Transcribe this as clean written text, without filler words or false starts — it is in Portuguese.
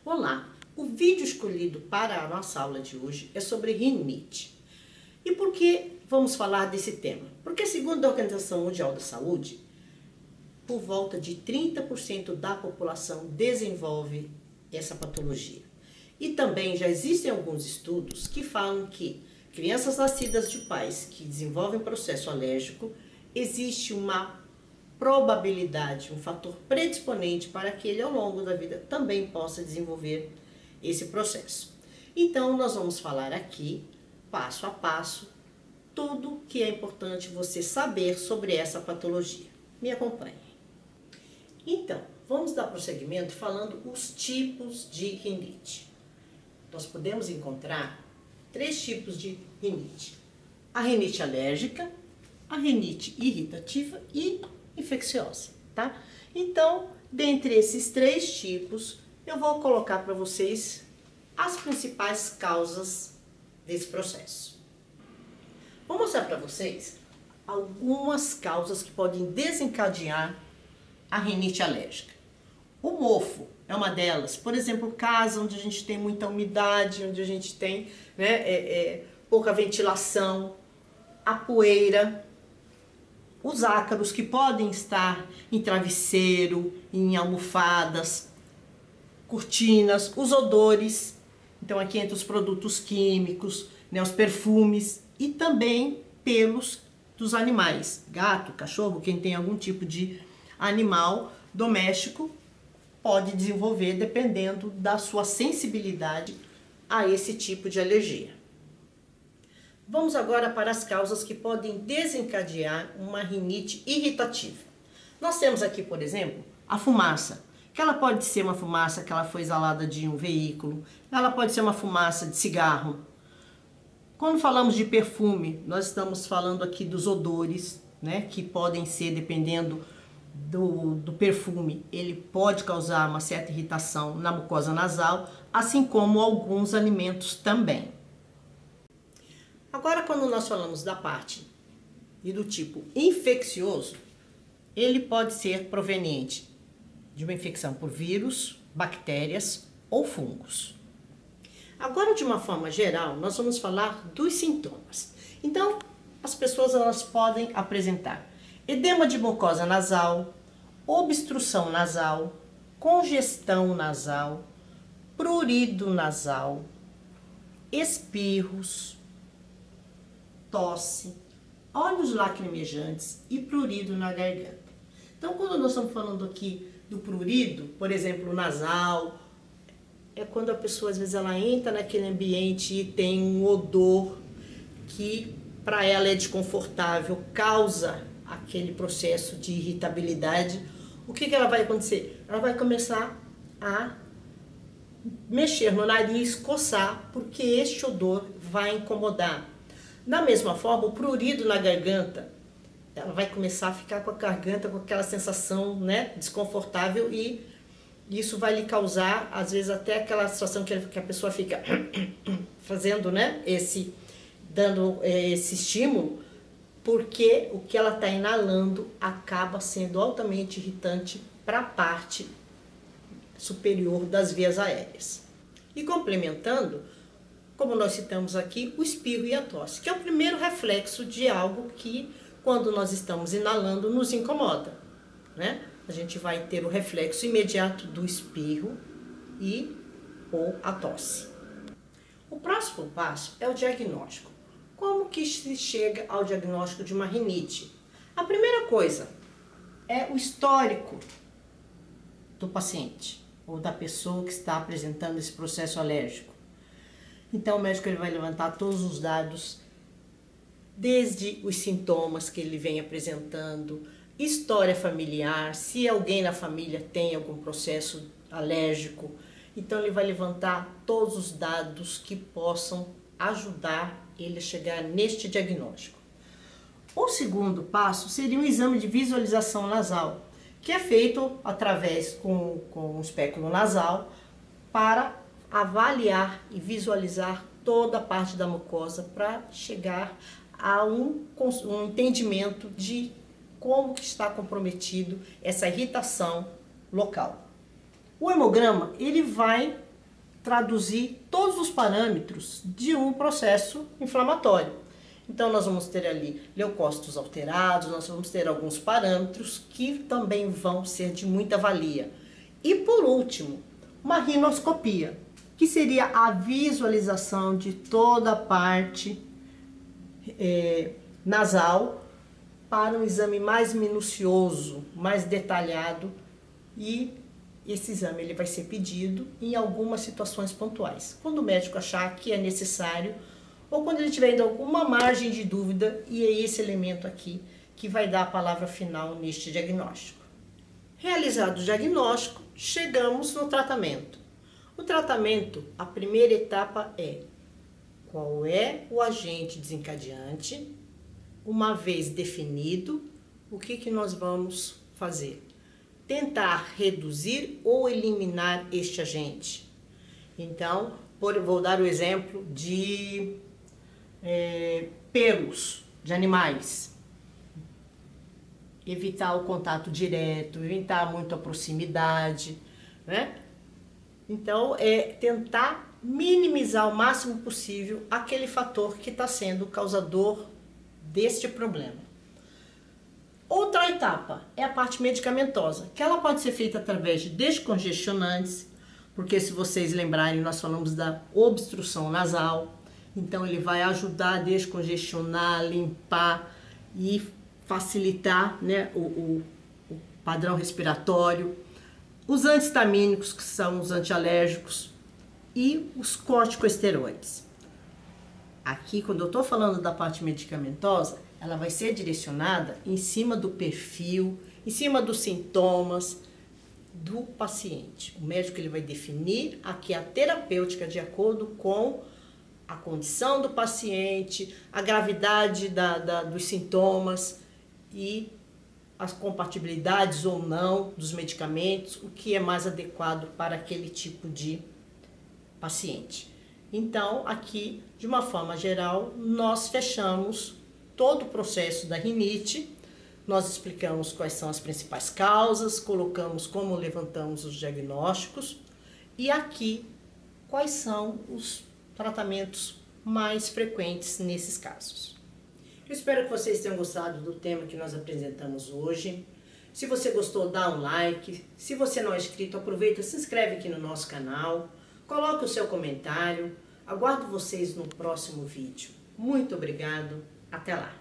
Olá! O vídeo escolhido para a nossa aula de hoje é sobre rinite. E por que vamos falar desse tema? Porque, segundo a Organização Mundial da Saúde, por volta de 30% da população desenvolve essa patologia. E também já existem alguns estudos que falam que crianças nascidas de pais que desenvolvem processo alérgico, existe uma probabilidade, um fator predisponente para que ele ao longo da vida também possa desenvolver esse processo. Então nós vamos falar aqui, passo a passo, tudo que é importante você saber sobre essa patologia. Me acompanhe. Então, vamos dar prosseguimento falando os tipos de rinite. Nós podemos encontrar 3 tipos de rinite: a rinite alérgica, a rinite irritativa e infecciosa, tá? Então, dentre esses 3 tipos, eu vou colocar para vocês as principais causas desse processo. Vou mostrar para vocês algumas causas que podem desencadear a rinite alérgica. O mofo é uma delas. Por exemplo, casa onde a gente tem muita umidade, onde a gente tem pouca ventilação, a poeira, os ácaros que podem estar em travesseiro, em almofadas, cortinas, os odores. Então aqui entra os produtos químicos, né, os perfumes e também pelos dos animais. Gato, cachorro, quem tem algum tipo de animal doméstico pode desenvolver dependendo da sua sensibilidade a esse tipo de alergia. Vamos agora para as causas que podem desencadear uma rinite irritativa. Nós temos aqui, por exemplo, a fumaça, que ela pode ser uma fumaça que ela foi exalada de um veículo, ela pode ser uma fumaça de cigarro. Quando falamos de perfume, nós estamos falando aqui dos odores, né, que podem ser, dependendo do perfume, ele pode causar uma certa irritação na mucosa nasal, assim como alguns alimentos também. Agora, quando nós falamos da parte e do tipo infeccioso, ele pode ser proveniente de uma infecção por vírus, bactérias ou fungos. Agora, de uma forma geral, nós vamos falar dos sintomas. Então, as pessoas elas podem apresentar edema de mucosa nasal, obstrução nasal, congestão nasal, prurido nasal, espirros, tosse, olhos lacrimejantes e prurido na garganta. Então, quando nós estamos falando aqui do prurido, por exemplo, nasal, é quando a pessoa, às vezes, ela entra naquele ambiente e tem um odor que para ela é desconfortável, causa aquele processo de irritabilidade. O que ela vai acontecer? Ela vai começar a mexer no nariz, coçar, porque este odor vai incomodar. Da mesma forma, o prurido na garganta, ela vai começar a ficar com a garganta com aquela sensação, né, desconfortável, e isso vai lhe causar, às vezes, até aquela situação que a pessoa fica fazendo, né, dando esse estímulo, porque o que ela está inalando acaba sendo altamente irritante para a parte superior das vias aéreas. E complementando, como nós citamos aqui, o espirro e a tosse, que é o primeiro reflexo de algo que, quando nós estamos inalando, nos incomoda, né? A gente vai ter o reflexo imediato do espirro ou a tosse. O próximo passo é o diagnóstico. Como que se chega ao diagnóstico de uma rinite? A primeira coisa é o histórico do paciente ou da pessoa que está apresentando esse processo alérgico. Então o médico ele vai levantar todos os dados, desde os sintomas que ele vem apresentando, história familiar, se alguém na família tem algum processo alérgico. Então ele vai levantar todos os dados que possam ajudar ele a chegar neste diagnóstico. O segundo passo seria um exame de visualização nasal, que é feito através com o espéculo nasal para avaliar e visualizar toda a parte da mucosa para chegar a um entendimento de como que está comprometido essa irritação local. O hemograma, ele vai traduzir todos os parâmetros de um processo inflamatório. Então nós vamos ter ali leucócitos alterados, nós vamos ter alguns parâmetros que também vão ser de muita valia. E por último, uma rinoscopia, que seria a visualização de toda a parte nasal para um exame mais minucioso, mais detalhado, e esse exame ele vai ser pedido em algumas situações pontuais, quando o médico achar que é necessário ou quando ele tiver ainda alguma margem de dúvida, e é esse elemento aqui que vai dar a palavra final neste diagnóstico. Realizado o diagnóstico, chegamos no tratamento. O tratamento, a primeira etapa é qual é o agente desencadeante. Uma vez definido, o que nós vamos fazer? Tentar reduzir ou eliminar este agente. Então, vou dar o exemplo de pelos de animais. Evitar o contato direto, evitar muito a proximidade, né? Então, tentar minimizar o máximo possível aquele fator que está sendo causador deste problema. Outra etapa é a parte medicamentosa, que ela pode ser feita através de descongestionantes, porque se vocês lembrarem, nós falamos da obstrução nasal, então ele vai ajudar a descongestionar, limpar e facilitar, né, o padrão respiratório. Os antihistamínicos, que são os antialérgicos, e os corticosteroides. Aqui, quando eu estou falando da parte medicamentosa, ela vai ser direcionada em cima do perfil, em cima dos sintomas do paciente. O médico ele vai definir aqui a terapêutica de acordo com a condição do paciente, a gravidade dos sintomas e as compatibilidades ou não dos medicamentos, o que é mais adequado para aquele tipo de paciente. Então, aqui, de uma forma geral, nós fechamos todo o processo da rinite, nós explicamos quais são as principais causas, colocamos como levantamos os diagnósticos e aqui quais são os tratamentos mais frequentes nesses casos. Eu espero que vocês tenham gostado do tema que nós apresentamos hoje. Se você gostou, dá um like. Se você não é inscrito, aproveita, se inscreve aqui no nosso canal. Coloque o seu comentário. Aguardo vocês no próximo vídeo. Muito obrigado. Até lá.